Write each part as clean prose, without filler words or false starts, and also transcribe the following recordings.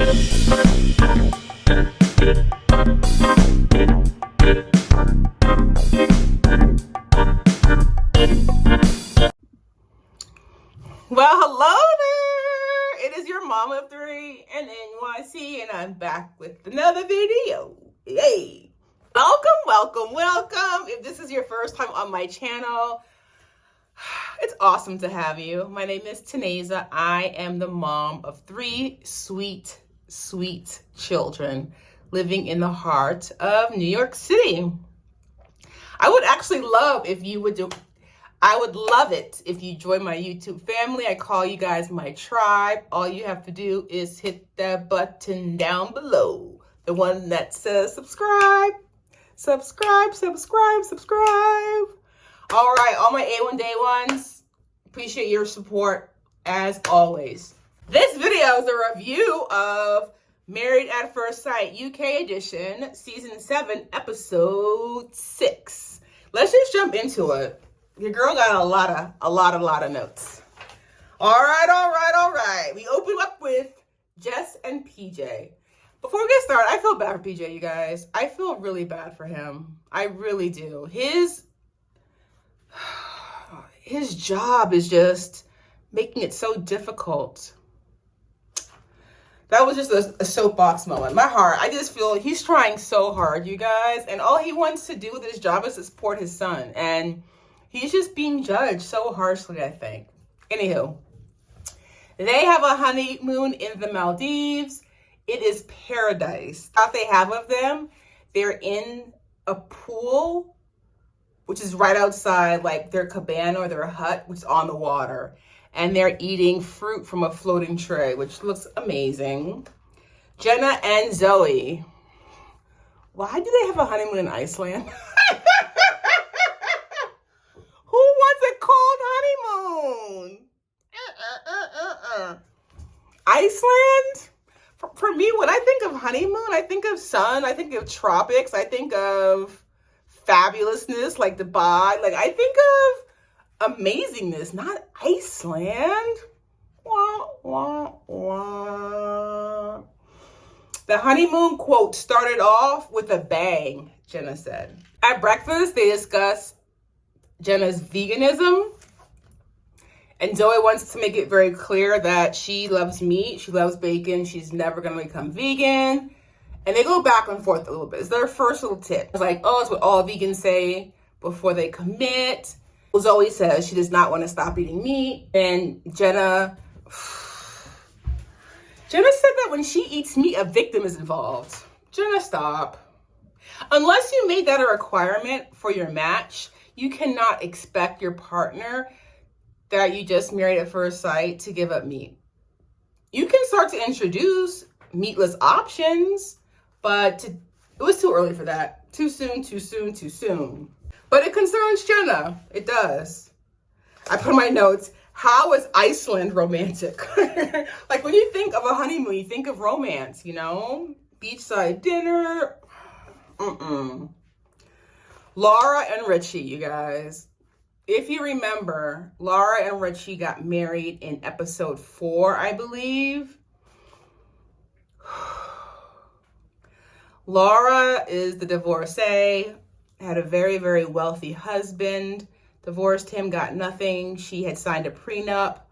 Well, hello there. It is your mom of three and NYC, and I'm back with another video. Yay. Welcome. If this is your first time on my channel, it's awesome to have you. My name is Taneza. I am the mom of three sweet children living in the heart of New York City. I would love it if you join my YouTube family. I call you guys my tribe. All you have to do is hit that button down below, the one that says subscribe. All right, all my A1 Day ones, appreciate your support as always. This video is a review of Married at First Sight UK edition, season 7, episode 6. Let's just jump into it. Your girl got a lot of notes. All right. We open up with Jess and PJ. Before we get started, I feel bad for PJ, you guys. I feel really bad for him. I really do. His job is just making it so difficult. That was just a soapbox moment. My heart, I just feel he's trying so hard, you guys. And all he wants to do with his job is to support his son. And he's just being judged so harshly, I think. Anywho, they have a honeymoon in the Maldives. It is paradise. What they have of them, they're in a pool, which is right outside like their cabana or their hut, which is on the water. And they're eating fruit from a floating tray, which looks amazing. Jenna and Zoe. Why do they have a honeymoon in Iceland? Who wants a cold honeymoon? Iceland? For me, when I think of honeymoon, I think of sun, I think of tropics, I think of fabulousness, like Dubai. Like, I think of amazingness, not Iceland. Wah. The honeymoon, quote, started off with a bang, Jenna said. At breakfast, they discuss Jenna's veganism. And Zoe wants to make it very clear that she loves meat, she loves bacon, she's never going to become vegan. And they go back and forth a little bit. It's their first little tip. It's like, oh, it's what all vegans say before they commit. Zoe says she does not want to stop eating meat. And Jenna said that when she eats meat, a victim is involved. Jenna, stop. Unless you made that a requirement for your match, you cannot expect your partner that you just married at first sight to give up meat. You can start to introduce meatless options, but it was too early for that. Too soon. But it concerns Jenna. It does. I put in my notes, how is Iceland romantic? Like when you think of a honeymoon, you think of romance, you know? Beachside dinner. Laura and Richie, you guys. If you remember, Laura and Richie got married in episode 4, I believe. Laura is the divorcee, had a very wealthy husband, divorced him, got nothing. She had signed a prenup.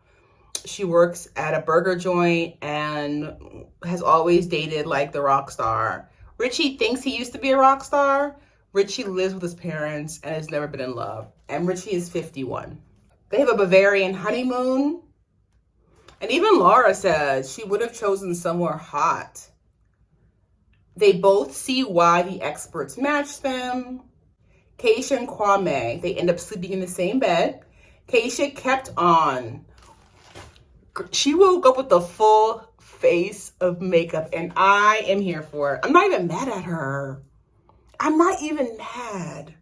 She works at a burger joint and has always dated like the rock star. Richie thinks he used to be a rock star. Richie lives with his parents and has never been in love. And Richie is 51. They have a Bavarian honeymoon. And even Laura says she would have chosen somewhere hot. They both see why the experts match them. Keisha and Kwame, they end up sleeping in the same bed. Keisha kept on. She woke up with a full face of makeup, and I am here for it. I'm not even mad at her. I'm not even mad.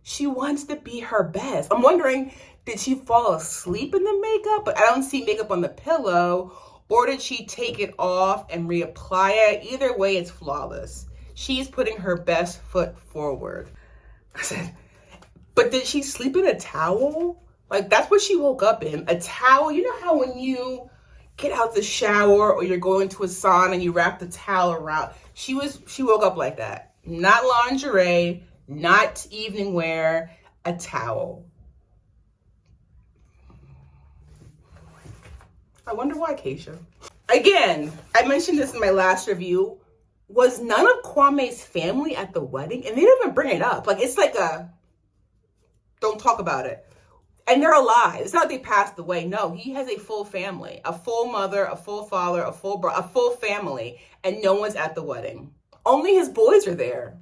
She wants to be her best. I'm wondering, did she fall asleep in the makeup? But I don't see makeup on the pillow. Or did she take it off and reapply it? Either way, it's flawless. She's putting her best foot forward. I said, but did she sleep in a towel? Like, that's what she woke up in. A towel. You know how when you get out the shower or you're going to a sauna and you wrap the towel around. She woke up like that. Not lingerie, not evening wear, a towel. I wonder why, Keisha. Again, I mentioned this in my last review. Was none of Kwame's family at the wedding? And they didn't even bring it up. Like, it's like don't talk about it. And they're alive. It's not like they passed away. No, he has a full family, a full mother, a full father, a full family, and no one's at the wedding. Only his boys are there.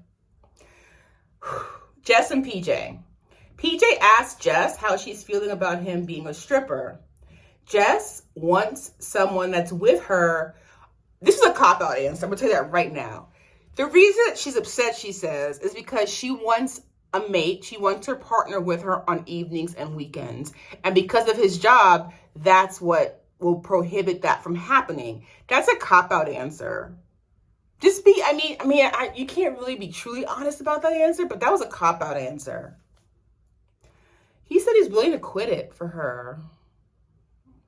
Jess and PJ. PJ asked Jess how she's feeling about him being a stripper. Jess wants someone that's with her. This is a cop-out answer. I'm going to tell you that right now. The reason that she's upset, she says, is because she wants a mate. She wants her partner with her on evenings and weekends. And because of his job, that's what will prohibit that from happening. That's a cop-out answer. You can't really be truly honest about that answer, but that was a cop-out answer. He said he's willing to quit it for her.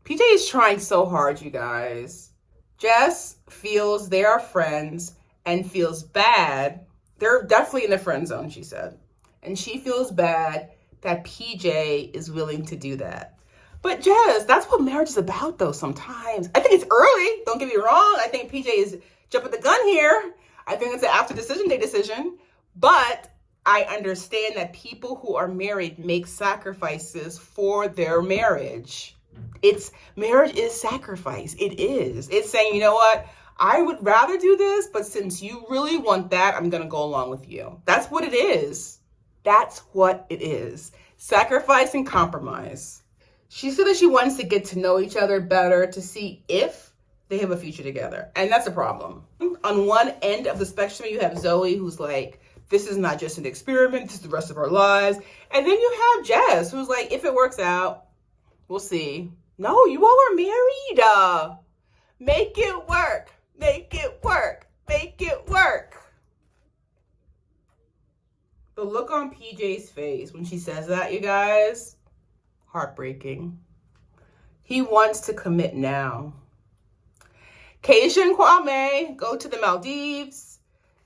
PJ is trying so hard, you guys. Jess feels they are friends and feels bad. They're definitely in the friend zone, she said. And she feels bad that PJ is willing to do that. But Jess, that's what marriage is about, though, sometimes. I think it's early. Don't get me wrong. I think PJ is jumping the gun here. I think it's an after decision day decision. But I understand that people who are married make sacrifices for their marriage. Marriage is sacrifice. It is. It's saying, you know what? I would rather do this, but since you really want that, I'm going to go along with you. That's what it is. That's what it is. Sacrifice and compromise. She said that she wants to get to know each other better to see if they have a future together. And that's a problem. On one end of the spectrum, you have Zoe, who's like, this is not just an experiment. This is the rest of our lives. And then you have Jess, who's like, if it works out, we'll see. No, you all are married. Make it work. Make it work. Make it work. The look on PJ's face when she says that, you guys, heartbreaking. He wants to commit now. Keisha and Kwame go to the Maldives.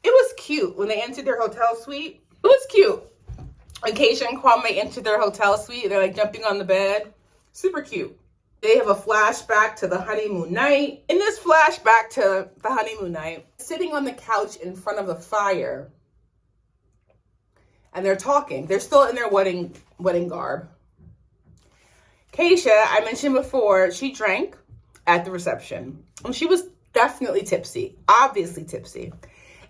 It was cute when they entered their hotel suite. It was cute. When Keisha and Kwame entered their hotel suite, they're like jumping on the bed. Super cute. They have a flashback to the honeymoon night. In this flashback to the honeymoon night, sitting on the couch in front of the fire, and they're talking. They're still in their wedding garb. Keisha, I mentioned before, she drank at the reception. And she was definitely tipsy, obviously tipsy.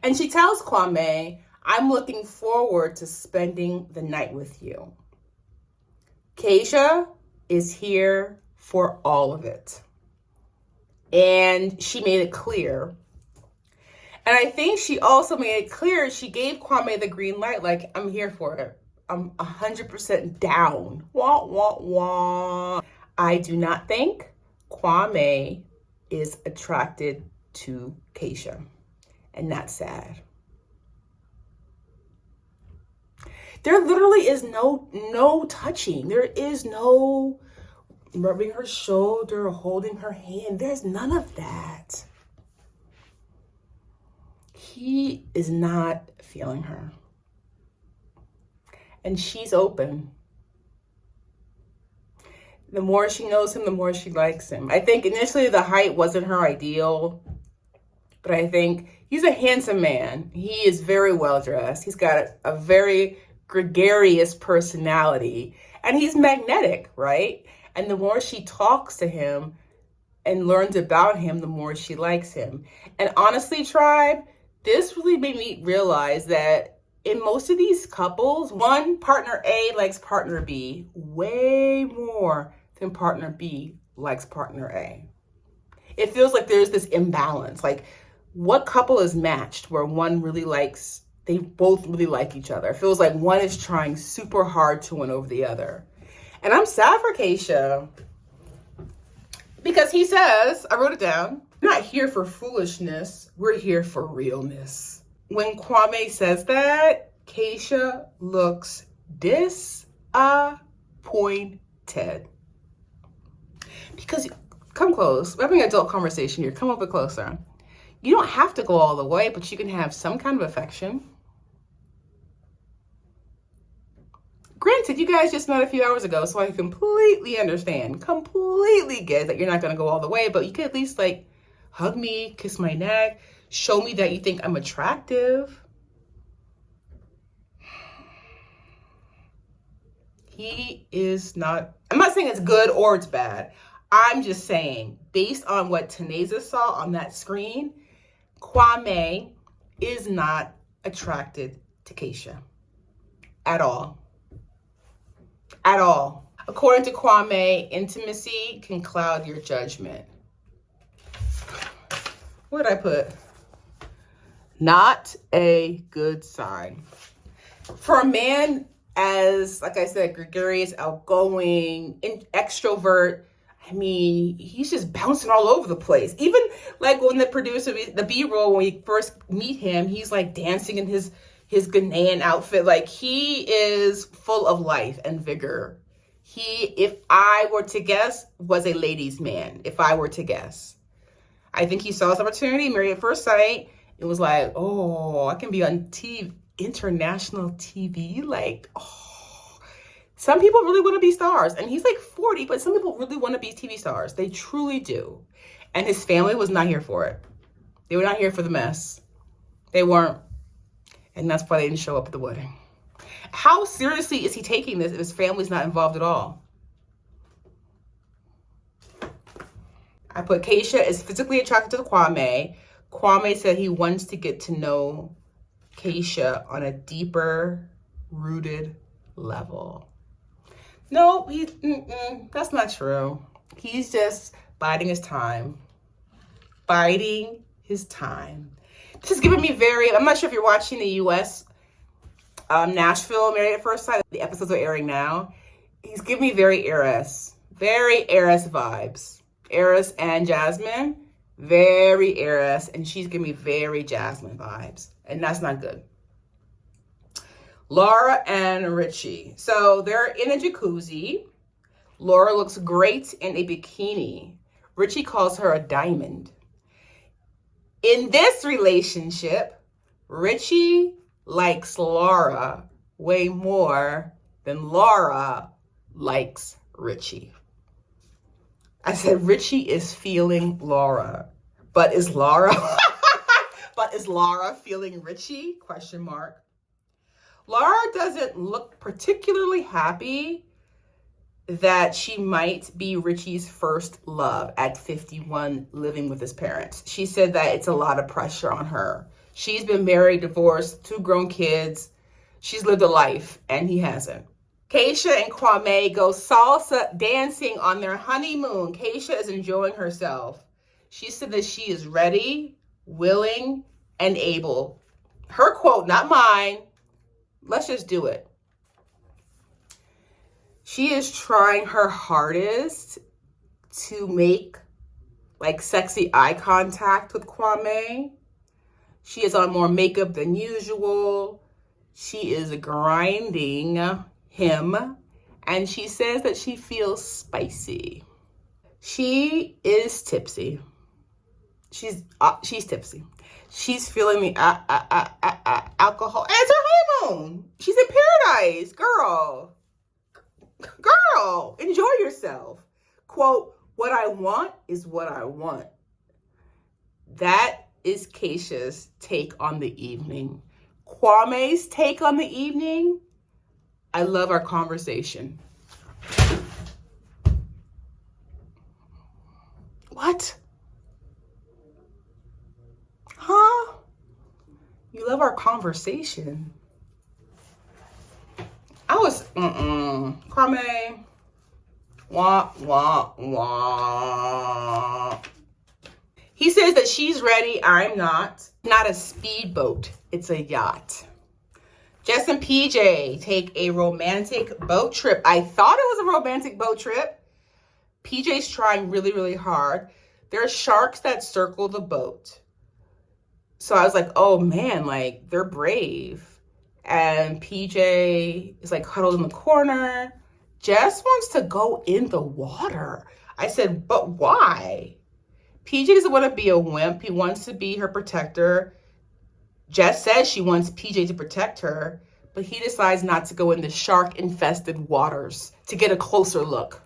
And she tells Kwame, I'm looking forward to spending the night with you. Keisha is here for all of it. And she made it clear. And I think she also made it clear, she gave Kwame the green light, like, I'm here for it. I'm 100% down. Wah, wah, wah. I do not think Kwame is attracted to Keisha. And that's sad. There literally is no touching. There is no rubbing her shoulder, holding her hand. There's none of that. He is not feeling her. And she's open. The more she knows him, the more she likes him. I think initially the height wasn't her ideal, but I think he's a handsome man. He is very well dressed. He's got a very gregarious personality, and he's magnetic, right? And the more she talks to him and learns about him, the more she likes him. And honestly, tribe, this really made me realize that in most of these couples, one partner A likes partner B way more than partner B likes partner A. It feels like there's this imbalance. Like, what couple is matched where they both really like each other? It feels like one is trying super hard to win over the other. And I'm sad for Keisha because he says, I wrote it down, we're not here for foolishness, we're here for realness. When Kwame says that, Keisha looks disappointed. Because come close. We're having an adult conversation here. Come a bit closer. You don't have to go all the way, but you can have some kind of affection. Granted, you guys just met a few hours ago, so I completely understand, completely get that you're not going to go all the way, but you could at least like hug me, kiss my neck, show me that you think I'm attractive. He is not, I'm not saying it's good or it's bad. I'm just saying, based on what Taneza saw on that screen, Kwame is not attracted to Keisha at all. At all. According to Kwame, intimacy can cloud your judgment. What did I put? Not a good sign. For a man as, like I said, gregarious, outgoing, extrovert, I mean, he's just bouncing all over the place. Even like when the producer, the B-roll, when we first meet him, he's like dancing in his Ghanaian outfit. Like, he is full of life and vigor. He, if I were to guess, was a ladies' man. If I were to guess. I think he saw his opportunity, married at first sight. It was like, oh, I can be on TV, international TV. Like, oh. Some people really want to be stars. And he's like 40, but some people really want to be TV stars. They truly do. And his family was not here for it. They were not here for the mess. They weren't. And that's why they didn't show up at the wedding. How seriously is he taking this if his family's not involved at all? I put Keisha is physically attracted to Kwame. Kwame said he wants to get to know Keisha on a deeper rooted level. No, that's not true. He's just biding his time. Biding his time. This is giving me I'm not sure if you're watching the U.S. Nashville Married at First Sight. The episodes are airing now. He's giving me very Heiress vibes. Heiress and Jasmine, very Heiress, and she's giving me very Jasmine vibes, and that's not good. Laura and Richie. So they're in a jacuzzi. Laura looks great in a bikini. Richie calls her a diamond. In this relationship, Richie likes Laura way more than Laura likes Richie. I said Richie is feeling Laura, but is Laura feeling Richie? Question mark. Laura doesn't look particularly happy that she might be Richie's first love at 51, living with his parents. She said that it's a lot of pressure on her. She's been married, divorced, 2 grown kids. She's lived a life, and he hasn't. Keisha and Kwame go salsa dancing on their honeymoon. Keisha is enjoying herself. She said that she is ready, willing, and able. Her quote, not mine. Let's just do it. She is trying her hardest to make like sexy eye contact with Kwame. She is on more makeup than usual. She is grinding him, and she says that she feels spicy. She is tipsy. She's tipsy. She's feeling the alcohol. And it's her honeymoon. She's in paradise, girl. Girl, enjoy yourself. Quote, what I want is what I want. That is Keisha's take on the evening. Kwame's take on the evening, I love our conversation. What? Huh? You love our conversation. I was, Kwame, wah, wah, wah. He says that she's ready, I'm not. Not a speedboat, it's a yacht. Jess and PJ take a romantic boat trip. I thought it was a romantic boat trip. PJ's trying really, really hard. There are sharks that circle the boat. So I was like, oh man, like they're brave. And PJ is like huddled in the corner. Jess wants to go in the water. I said, but why? PJ doesn't want to be a wimp. He wants to be her protector. Jess says she wants PJ to protect her, but he decides not to go in the shark-infested waters to get a closer look.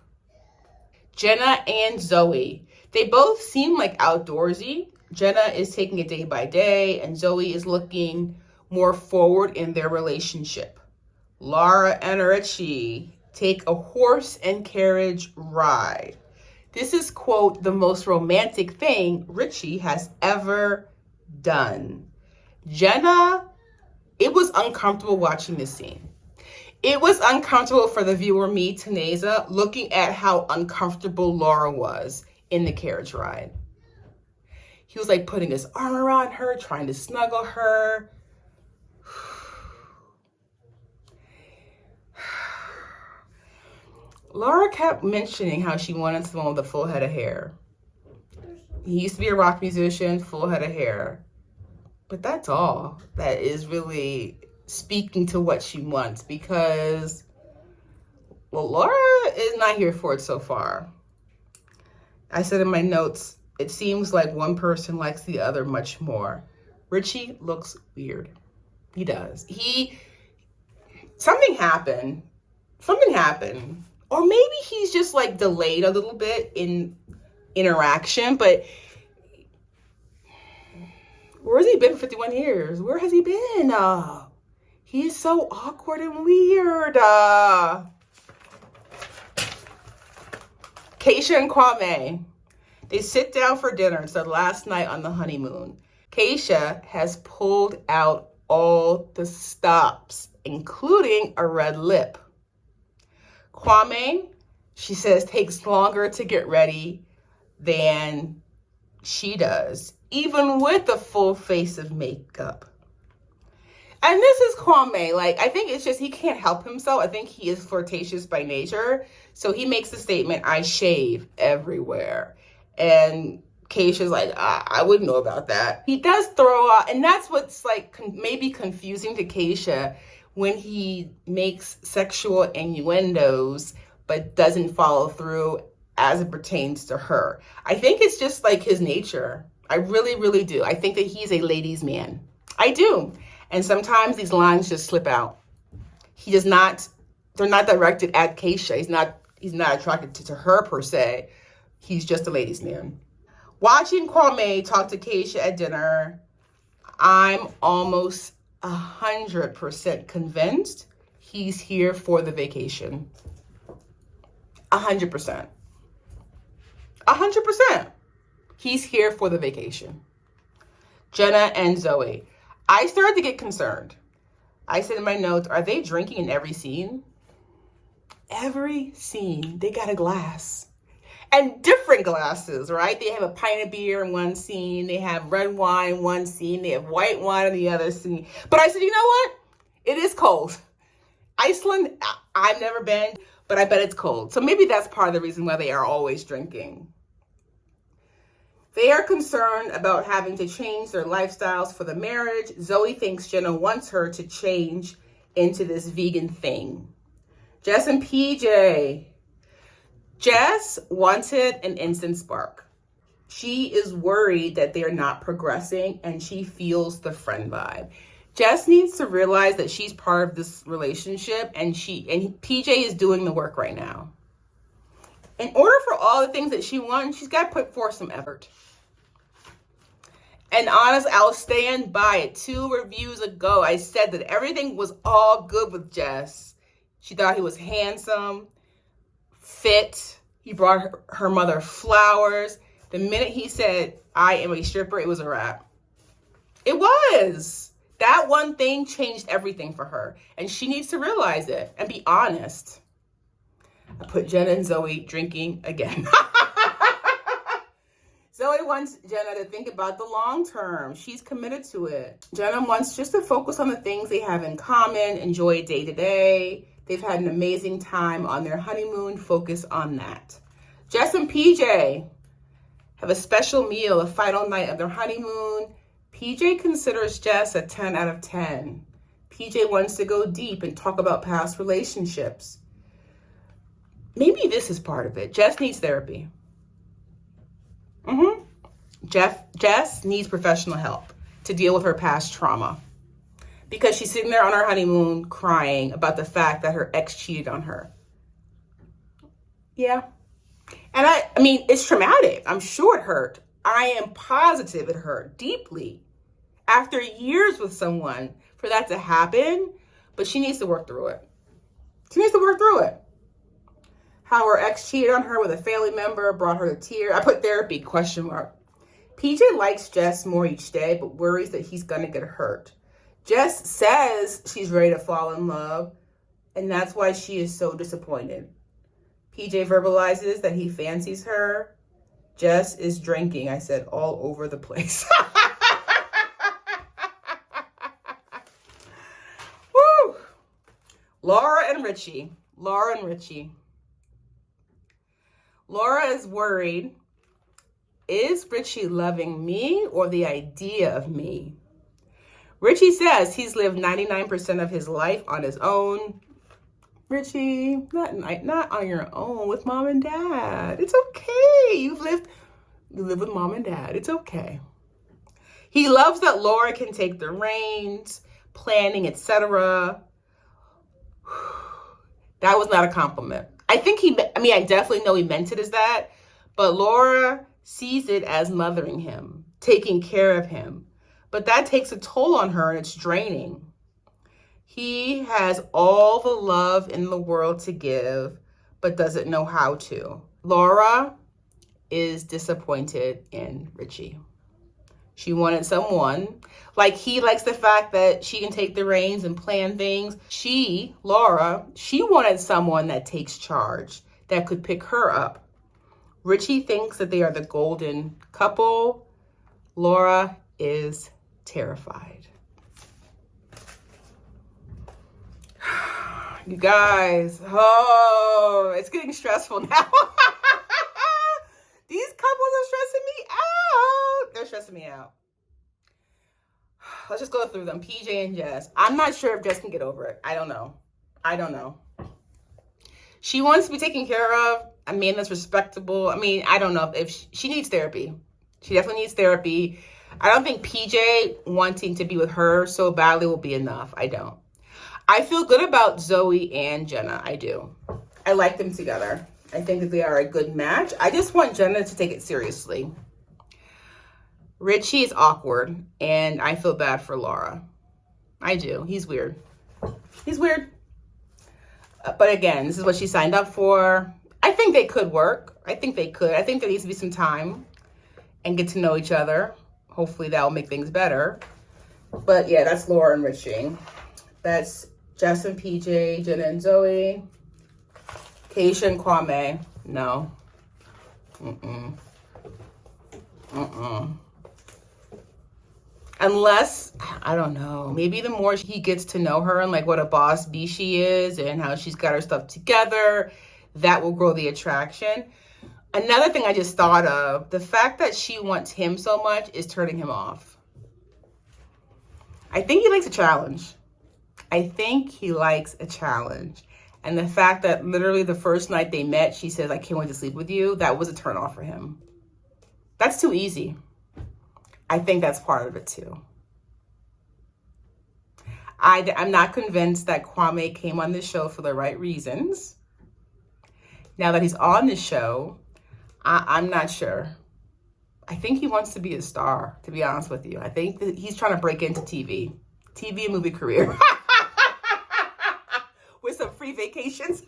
Jenna and Zoe. They both seem like outdoorsy. Jenna is taking it day by day, and Zoe is looking more forward in their relationship. Laura and Richie take a horse and carriage ride. This is, quote, the most romantic thing Richie has ever done. Jenna, it was uncomfortable watching this scene. It was uncomfortable for the viewer, me, Taneza, looking at how uncomfortable Laura was in the carriage ride. He was like putting his arm around her, trying to snuggle her. Laura kept mentioning how she wanted someone with a full head of hair. He used to be a rock musician, full head of hair. But that's all that is really speaking to what she wants, because, well, Laura is not here for it so far. I said in my notes, it seems like one person likes the other much more. Richie looks weird. He does. Something happened. Or maybe he's just like delayed a little bit in interaction, but where has he been for 51 years? Where has he been? He is so awkward and weird. Keisha and Kwame. They sit down for dinner. It's their last night on the honeymoon. Keisha has pulled out all the stops, including a red lip. Kwame, she says, takes longer to get ready than she does, even with a full face of makeup. And this is Kwame. Like, I think it's just he can't help himself. I think he is flirtatious by nature. So he makes the statement, I shave everywhere. And Keisha's like, I wouldn't know about that. He does throw out, and that's what's like maybe confusing to Keisha, when he makes sexual innuendos but doesn't follow through as it pertains to her. I think it's just like his nature. I really, really do. I think that he's a ladies' man. I do. And sometimes these lines just slip out. They're not directed at Keisha. He's not attracted to her per se. He's just a ladies' man. Watching Kwame talk to Keisha at dinner, I'm almost 100% convinced he's here for the vacation. 100%. 100%. He's here for the vacation. Jenna and Zoe. I started to get concerned. I said in my notes, are they drinking in every scene? Every scene, they got a glass. And different glasses, right? They have a pint of beer in one scene. They have red wine in one scene. They have white wine in the other scene. But I said, you know what? It is cold. Iceland, I've never been, but I bet it's cold. So maybe that's part of the reason why they are always drinking. They are concerned about having to change their lifestyles for the marriage. Zoe thinks Jenna wants her to change into this vegan thing. Jess and PJ. Jess wanted an instant spark. She is worried that they're not progressing, and she feels the friend vibe. Jess needs to realize that she's part of this relationship, and PJ is doing the work right now. In order for all the things that she wants, she's got to put forth some effort. And honest, I'll stand by it. 2 reviews ago, I said that everything was all good with Jess. She thought he was handsome, fit. He brought her mother flowers. The minute he said, I am a stripper, it was a wrap. It was. That one thing changed everything for her. And she needs to realize it and be honest. I put Jenna and Zoe drinking again. Zoe wants Jenna to think about the long term. She's committed to it. Jenna wants just to focus on the things they have in common, enjoy day to day. They've had an amazing time on their honeymoon. Focus on that. Jess and PJ have a special meal, a final night of their honeymoon. PJ considers Jess a 10 out of 10. PJ wants to go deep and talk about past relationships. Maybe this is part of it. Jess needs therapy. Jess needs professional help to deal with her past trauma because she's sitting there on her honeymoon crying about the fact that her ex cheated on her. Yeah. And I mean, it's traumatic. I'm sure it hurt. I am positive it hurt deeply after years with someone for that to happen, but she needs to work through it. She needs to work through it. How her ex cheated on her with a family member brought her to tears. I put therapy, question mark. PJ likes Jess more each day, but worries that he's gonna get hurt. Jess says she's ready to fall in love, and that's why she is so disappointed. PJ verbalizes that he fancies her. Jess is drinking, I said, all over the place. Woo! Laura and Richie. Laura is worried. Is Richie loving me or the idea of me? Richie says he's lived 99% of his life on his own. Richie, not on your own, with mom and dad. It's okay. You live with mom and dad. It's okay. He loves that Laura can take the reins, planning, etc. That was not a compliment. I definitely know he meant it as that, but Laura sees it as mothering him, taking care of him. But that takes a toll on her and it's draining. He has all the love in the world to give, but doesn't know how to. Laura is disappointed in Richie. She wanted someone, like he likes the fact that she can take the reins and plan things. Laura, she wanted someone that takes charge, that could pick her up. Richie thinks that they are the golden couple. Laura is terrified. You guys, it's getting stressful now. These couples are stressing me out. They're stressing me out. Let's just go through them. PJ and Jess. I'm not sure if Jess can get over it. I don't know. She wants to be taken care of. A man that's respectable. I don't know if she needs therapy. She definitely needs therapy. I don't think PJ wanting to be with her so badly will be enough. I don't. I feel good about Zoe and Jenna. I do. I like them together. I think that they are a good match. I just want Jenna to take it seriously. Richie is awkward, and I feel bad for Laura. I do. He's weird. But again, this is what she signed up for. I think they could work. I think there needs to be some time and get to know each other. Hopefully that will make things better. But yeah, that's Laura and Richie. That's Jess and PJ, Jenna and Zoe. Keisha and Kwame. No. Unless, I don't know, maybe the more he gets to know her and like what a boss bee she is and how she's got her stuff together, that will grow the attraction. Another thing I just thought of, the fact that she wants him so much is turning him off. I think he likes a challenge. And the fact that literally the first night they met, she said, I can't wait to sleep with you, that was a turn off for him. That's too easy. I think that's part of it too. I'm not convinced that Kwame came on this show for the right reasons. Now that he's on this show, I'm not sure. I think he wants to be a star, to be honest with you. I think that he's trying to break into TV and movie career. With some free vacations.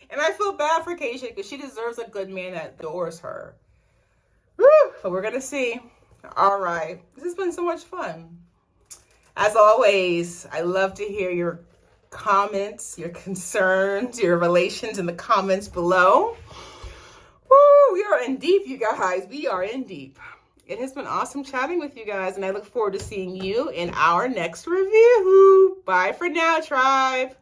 And I feel bad for Keisha because she deserves a good man that adores her. Woo, but we're going to see. All right. This has been so much fun. As always, I love to hear your comments, your concerns, your relations in the comments below. Woo, we are in deep, you guys. We are in deep. It has been awesome chatting with you guys, and I look forward to seeing you in our next review. Bye for now, tribe.